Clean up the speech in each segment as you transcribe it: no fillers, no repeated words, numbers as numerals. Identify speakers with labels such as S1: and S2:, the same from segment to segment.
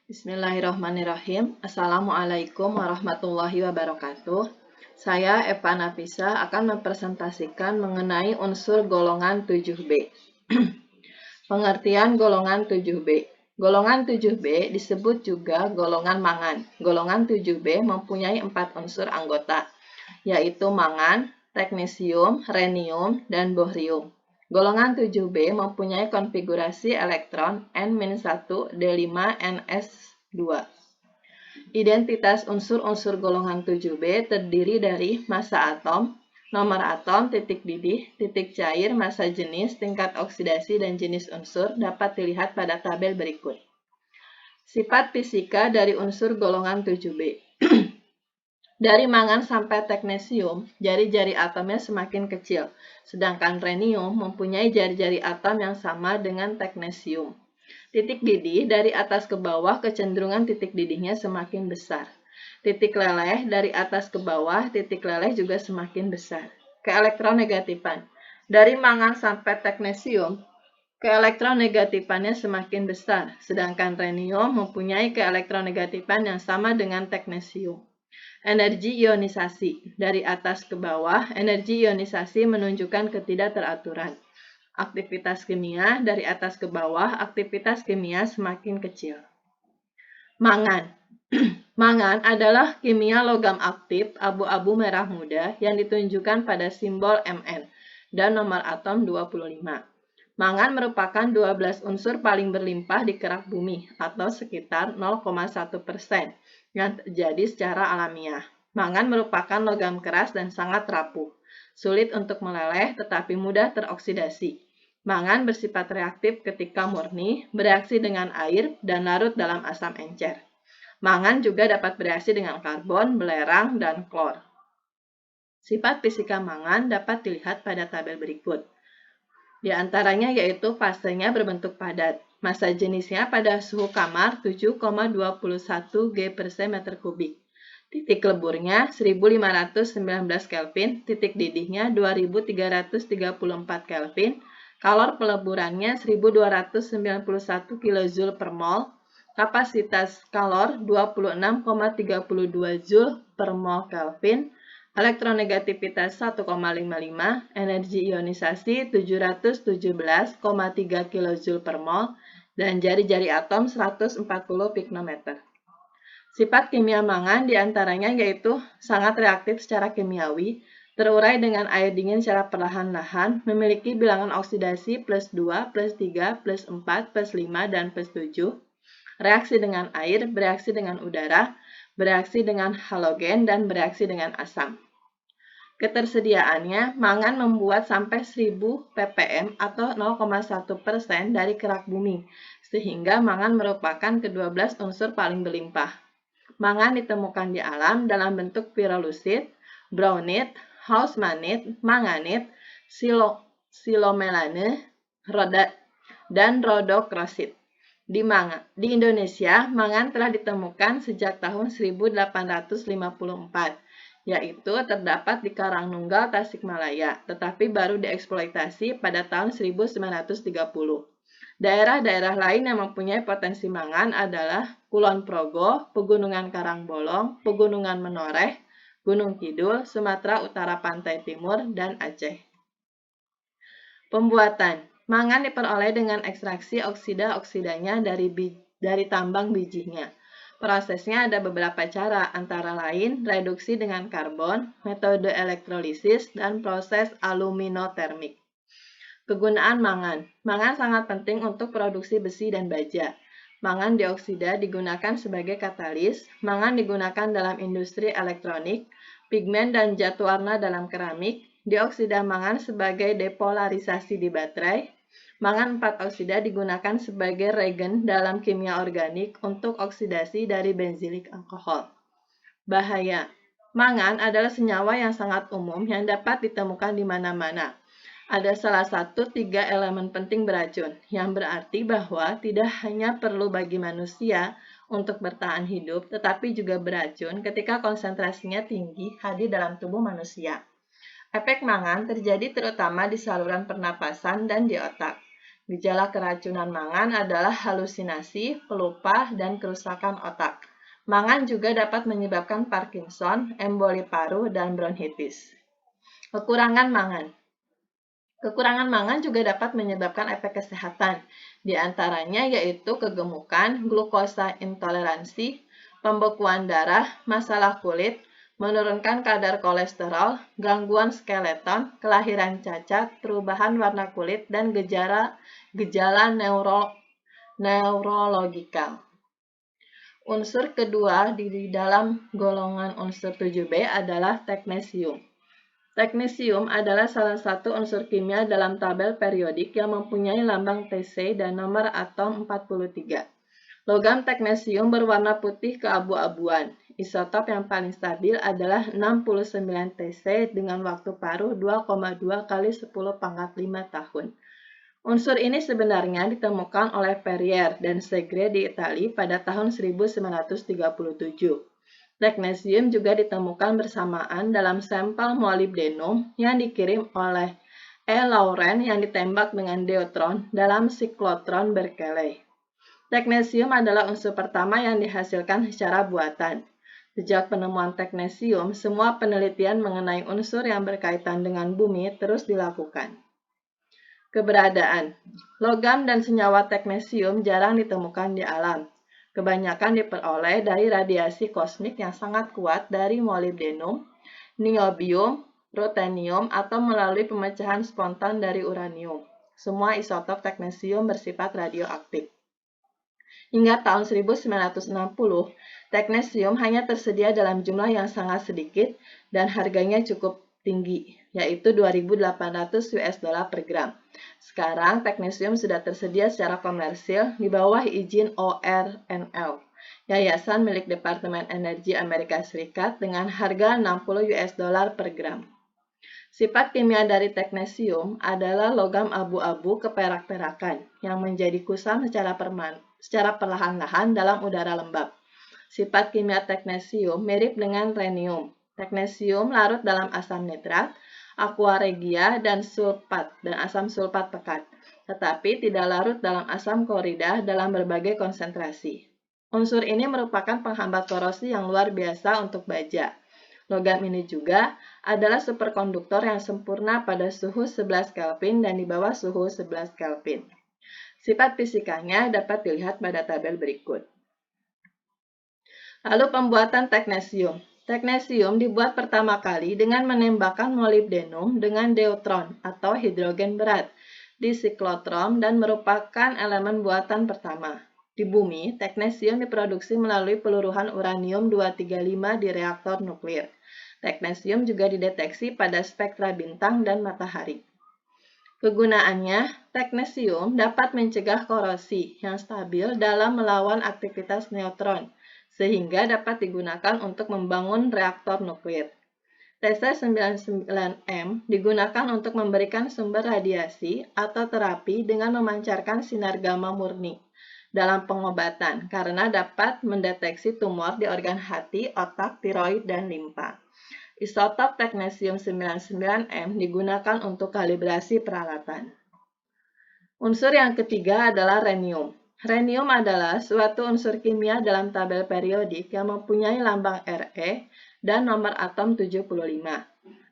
S1: Bismillahirrahmanirrahim. Assalamualaikum warahmatullahi wabarakatuh. Saya Eva Nafisa akan mempresentasikan mengenai unsur golongan 7B. Pengertian golongan 7B. Golongan 7B disebut juga golongan mangan. Golongan 7B mempunyai 4 unsur anggota, yaitu mangan, teknesium, rhenium, dan bohrium. Golongan 7B mempunyai konfigurasi elektron N-1D5NS2. Identitas unsur-unsur golongan 7B terdiri dari massa atom, nomor atom, titik didih, titik cair, massa jenis, tingkat oksidasi, dan jenis unsur dapat dilihat pada tabel berikut. Sifat fisika dari unsur golongan 7B. Dari mangan sampai teknesium, jari-jari atomnya semakin kecil, sedangkan rhenium mempunyai jari-jari atom yang sama dengan teknesium. Titik didih dari atas ke bawah kecenderungan titik didihnya semakin besar. Titik leleh dari atas ke bawah, titik leleh juga semakin besar. Keelektronegatifan. Dari mangan sampai teknesium, keelektronegatifan semakin besar, sedangkan rhenium mempunyai keelektronegatifan yang sama dengan teknesium. Energi ionisasi. Dari atas ke bawah, energi ionisasi menunjukkan ketidakteraturan. Aktivitas kimia. Dari atas ke bawah, aktivitas kimia semakin kecil. Mangan. Mangan adalah kimia logam aktif abu-abu merah muda yang ditunjukkan pada simbol Mn dan nomor atom 25. Mangan merupakan 12 unsur paling berlimpah di kerak bumi atau sekitar 0,1% yang terjadi secara alamiah. Mangan merupakan logam keras dan sangat rapuh, sulit untuk meleleh tetapi mudah teroksidasi. Mangan bersifat reaktif ketika murni, bereaksi dengan air, dan larut dalam asam encer. Mangan juga dapat bereaksi dengan karbon, belerang, dan klor. Sifat fisika mangan dapat dilihat pada tabel berikut. Di antaranya yaitu fasenya berbentuk padat. Massa jenisnya pada suhu kamar 7,21 G per cm kubik. Titik leburnya 1519 Kelvin, titik didihnya 2334 Kelvin, kalor peleburannya 1291 kJ per mol, kapasitas kalor 26,32 Joule per mol Kelvin, elektronegativitas 1,55, energi ionisasi 717,3 kJ per mol, dan jari-jari atom 140 piknometer. Sifat kimia mangan diantaranya yaitu sangat reaktif secara kimiawi, terurai dengan air dingin secara perlahan-lahan, memiliki bilangan oksidasi plus 2, plus 3, plus 4, plus 5, dan plus 7, reaksi dengan air, bereaksi dengan udara, bereaksi dengan halogen, dan bereaksi dengan asam. Ketersediaannya, mangan membuat sampai 1000 ppm atau 0,1% dari kerak bumi, sehingga mangan merupakan ke-12 unsur paling berlimpah. Mangan ditemukan di alam dalam bentuk pirolusit, brownite, hausmanite, manganite, silomelane, dan rhodochrosite. Di Indonesia, mangan telah ditemukan sejak tahun 1854. Yaitu terdapat di Karangnunggal, Tasikmalaya, tetapi baru dieksploitasi pada tahun 1930. Daerah-daerah lain yang mempunyai potensi mangan adalah Kulon Progo, Pegunungan Karangbolong, Pegunungan Menoreh, Gunung Kidul, Sumatera Utara Pantai Timur, dan Aceh. Pembuatan. Mangan diperoleh dengan ekstraksi oksida-oksidanya dari tambang bijinya. Prosesnya ada beberapa cara, antara lain reduksi dengan karbon, metode elektrolisis, dan proses aluminotermik. Kegunaan mangan. Mangan sangat penting untuk produksi besi dan baja. Mangan dioksida digunakan sebagai katalis, mangan digunakan dalam industri elektronik, pigmen dan zat warna dalam keramik, dioksida mangan sebagai depolarisasi di baterai. Mangan 4 oksida digunakan sebagai reagen dalam kimia organik untuk oksidasi dari benzilik alkohol. Bahaya. Mangan adalah senyawa yang sangat umum yang dapat ditemukan di mana-mana. Ada salah satu 3 elemen penting beracun, yang berarti bahwa tidak hanya perlu bagi manusia untuk bertahan hidup, tetapi juga beracun ketika konsentrasinya tinggi hadir dalam tubuh manusia. Efek mangan terjadi terutama di saluran pernapasan dan di otak. Gejala keracunan mangan adalah halusinasi, pelupa, dan kerusakan otak. Mangan juga dapat menyebabkan Parkinson, emboli paru, dan bronkitis. Kekurangan mangan. Kekurangan mangan juga dapat menyebabkan efek kesehatan, di antaranya yaitu kegemukan, glukosa intoleransi, pembekuan darah, masalah kulit, menurunkan kadar kolesterol, gangguan skeleton, kelahiran cacat, perubahan warna kulit, dan gejala neurologikal. Unsur kedua di dalam golongan unsur 7B adalah teknesium. Teknesium adalah salah satu unsur kimia dalam tabel periodik yang mempunyai lambang Tc dan nomor atom 43. Logam teknesium berwarna putih keabu-abuan. Isotop yang paling stabil adalah 69 Tc dengan waktu paruh 2,2 kali 10⁵ tahun. Unsur ini sebenarnya ditemukan oleh Perrier dan Segre di Italia pada tahun 1937. Teknesium juga ditemukan bersamaan dalam sampel molybdenum yang dikirim oleh E. Laurent yang ditembak dengan deuteron dalam siklotron Berkeley. Teknesium adalah unsur pertama yang dihasilkan secara buatan. Sejak penemuan teknesium, semua penelitian mengenai unsur yang berkaitan dengan bumi terus dilakukan. Keberadaan. Logam dan senyawa teknesium jarang ditemukan di alam. Kebanyakan diperoleh dari radiasi kosmik yang sangat kuat dari molybdenum, niobium, ruthenium, atau melalui pemecahan spontan dari uranium. Semua isotop teknesium bersifat radioaktif. Hingga tahun 1960, teknesium hanya tersedia dalam jumlah yang sangat sedikit dan harganya cukup tinggi, yaitu $2.800 per gram. Sekarang, teknesium sudah tersedia secara komersil di bawah izin ORNL, yayasan milik Departemen Energi Amerika Serikat dengan harga $60 per gram. Sifat kimia dari teknesium adalah logam abu-abu keperak-perakan yang menjadi kusam secara perlahan-lahan dalam udara lembab. Sifat kimia teknesium mirip dengan rhenium. Teknesium larut dalam asam nitrat, aqua regia, dan sulfat dan asam sulfat pekat, tetapi tidak larut dalam asam klorida dalam berbagai konsentrasi. Unsur ini merupakan penghambat korosi yang luar biasa untuk baja. Logam ini juga adalah superkonduktor yang sempurna pada suhu 11 Kelvin dan di bawah suhu 11 Kelvin. Sifat fisikanya dapat dilihat pada tabel berikut. Lalu pembuatan teknesium. Teknesium dibuat pertama kali dengan menembakkan molybdenum dengan deuteron atau hidrogen berat di siklotron dan merupakan elemen buatan pertama. Di bumi, teknesium diproduksi melalui peluruhan uranium-235 di reaktor nuklir. Teknesium juga dideteksi pada spektra bintang dan matahari. Kegunaannya, teknesium dapat mencegah korosi yang stabil dalam melawan aktivitas neutron, sehingga dapat digunakan untuk membangun reaktor nuklir. TC-99M digunakan untuk memberikan sumber radiasi atau terapi dengan memancarkan sinar gamma murni dalam pengobatan karena dapat mendeteksi tumor di organ hati, otak, tiroid, dan limpa. Isotop teknesium 99M digunakan untuk kalibrasi peralatan. Unsur yang ketiga adalah rhenium. Rhenium adalah suatu unsur kimia dalam tabel periodik yang mempunyai lambang Re dan nomor atom 75.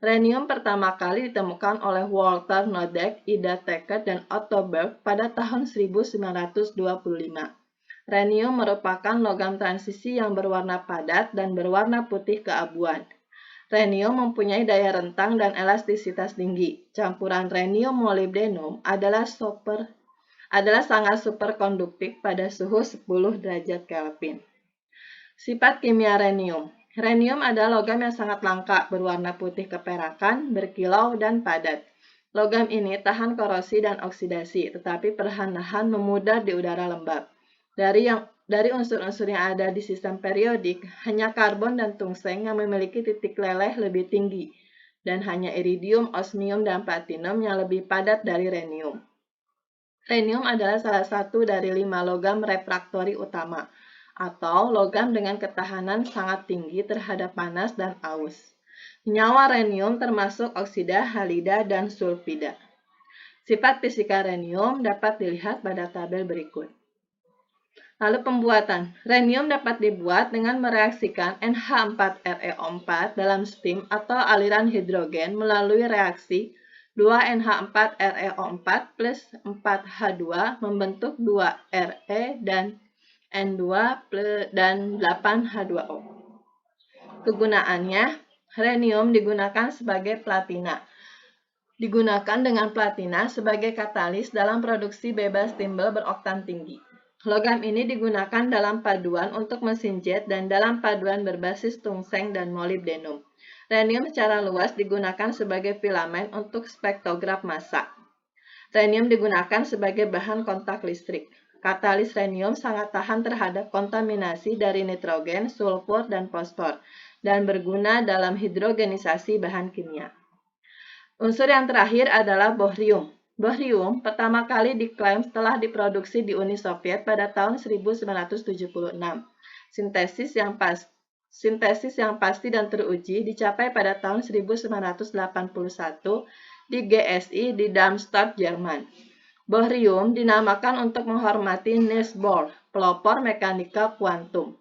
S1: Rhenium pertama kali ditemukan oleh Walter Noddack, Ida Tecket, dan Otto Berg pada tahun 1925. Rhenium merupakan logam transisi yang berwarna padat dan berwarna putih keabuan. Rhenium mempunyai daya rentang dan elastisitas tinggi. Campuran rhenium molybdenum adalah sangat superkonduktif pada suhu 10 derajat Kelvin. Sifat kimia rhenium. Rhenium adalah logam yang sangat langka, berwarna putih keperakan, berkilau, dan padat. Logam ini tahan korosi dan oksidasi, tetapi perlahan-lahan memudar di udara lembab. Dari unsur-unsur yang ada di sistem periodik, hanya karbon dan tungseng yang memiliki titik leleh lebih tinggi, dan hanya iridium, osmium, dan platinum yang lebih padat dari rhenium. Rhenium adalah salah satu dari 5 logam refraktori utama, atau logam dengan ketahanan sangat tinggi terhadap panas dan aus. Senyawa rhenium termasuk oksida, halida, dan sulfida. Sifat fisika rhenium dapat dilihat pada tabel berikut. Lalu pembuatan. Rhenium dapat dibuat dengan mereaksikan NH4ReO4 dalam steam atau aliran hidrogen melalui reaksi 2NH4ReO4 plus 4H2 membentuk 2Re dan N2 dan 8H2O. Kegunaannya, rhenium digunakan sebagai platina. Digunakan dengan platina sebagai katalis dalam produksi bebas timbel beroktan tinggi. Logam ini digunakan dalam paduan untuk mesin jet dan dalam paduan berbasis tungseng dan molibdenum. Rhenium secara luas digunakan sebagai filamen untuk spektrograf massa. Rhenium digunakan sebagai bahan kontak listrik. Katalis rhenium sangat tahan terhadap kontaminasi dari nitrogen, sulfur, dan fosfor, dan berguna dalam hidrogenisasi bahan kimia. Unsur yang terakhir adalah bohrium. Bohrium pertama kali diklaim setelah diproduksi di Uni Soviet pada tahun 1976. Sintesis yang pasti dan teruji dicapai pada tahun 1981 di GSI di Darmstadt, Jerman. Bohrium dinamakan untuk menghormati Niels Bohr, pelopor mekanika kuantum.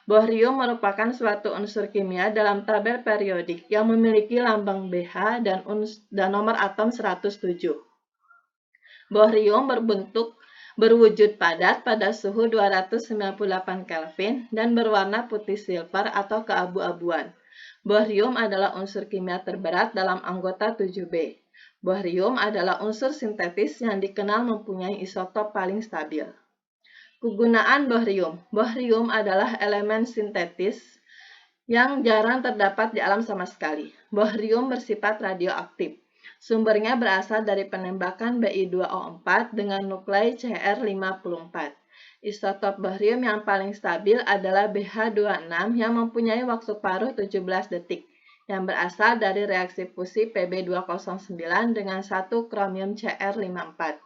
S1: Bohrium merupakan suatu unsur kimia dalam tabel periodik yang memiliki lambang Bh dan nomor atom 107. Bohrium berwujud padat pada suhu 298 Kelvin dan berwarna putih silver atau keabu-abuan. Bohrium adalah unsur kimia terberat dalam anggota 7B. Bohrium adalah unsur sintetis yang dikenal mempunyai isotop paling stabil. Kegunaan bohrium. Bohrium adalah elemen sintetis yang jarang terdapat di alam sama sekali. Bohrium bersifat radioaktif. Sumbernya berasal dari penembakan Bi2O4 dengan nuklei Cr54. Isotop bohrium yang paling stabil adalah Bh26 yang mempunyai waktu paruh 17 detik, yang berasal dari reaksi fusi Pb209 dengan 1 kromium Cr54.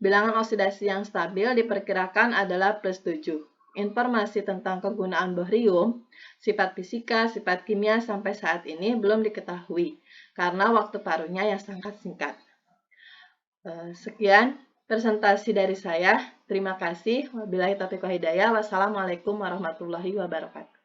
S1: Bilangan oksidasi yang stabil diperkirakan adalah plus 7. Informasi tentang kegunaan bohrium, sifat fisika, sifat kimia sampai saat ini belum diketahui karena waktu paruhnya yang sangat singkat. Sekian presentasi dari saya. Terima kasih. Wabillahi taufiq wal hidayah. Wassalamualaikum warahmatullahi wabarakatuh.